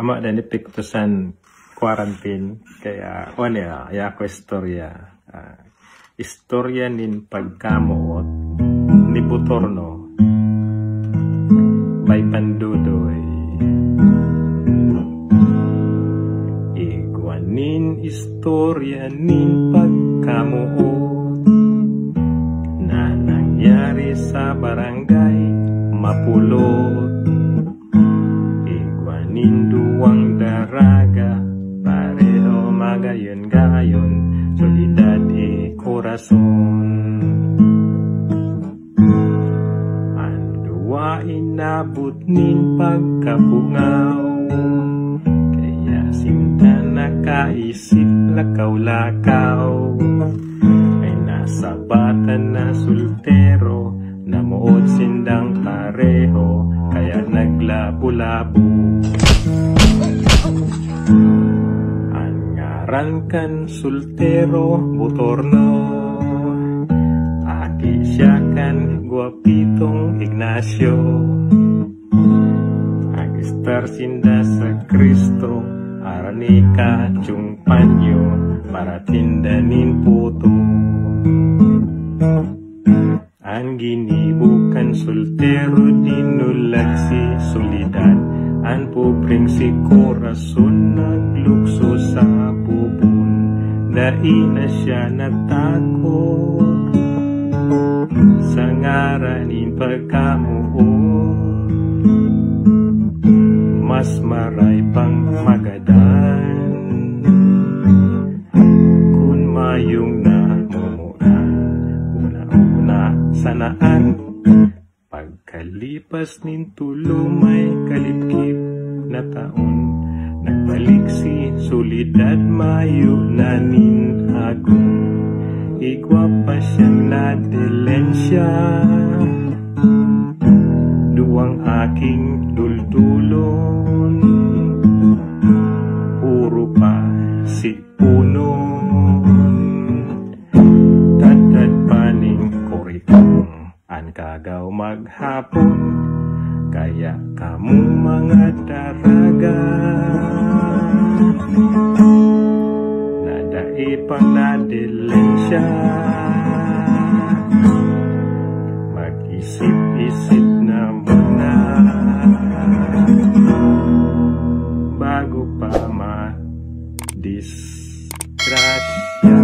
ama dan ipiktusan quarantine kaya ya ako istorya nin pagkamuot ni Butorno by Pandudoy. Iguanin istorya nin pagkamuot na nangyari sa barangay Mapulot. Iguanin duwang daraga pareho magayon-gayon, solidad e corazon. Andua inabot nin pagkapungaw, kaya sinta nakaisip lakaw-lakaw. Ay nasa bata na sultero, namuot sindang pareho, kaya naglabo-labo. Ang ngaran kan sultero Butorno, aki siya kan Guapitong Ignacio. Agistar sinda sa Kristo, aranika chung panyo, para tindanin puto. Ang ginibukan sultero dinulag si Solidad, ang pobreng si Corazon naglukso sa bubon. Dai na siya natakot sa ngaranin pagkamuot, mas maray pang magadan kun mayong sanaan. Pagkalipas nin tulo may kalipkip na taon, nagbalik si Solidad mayo na nin agon. Igwa pa siyang nadelensya, duwang aking duldulon, puro pa si punon. An kagaw maghapon, kaya kamu mga daraga, nadai pang nadilensya, mag-isip-isip na muna bago pa ma-disgrasya.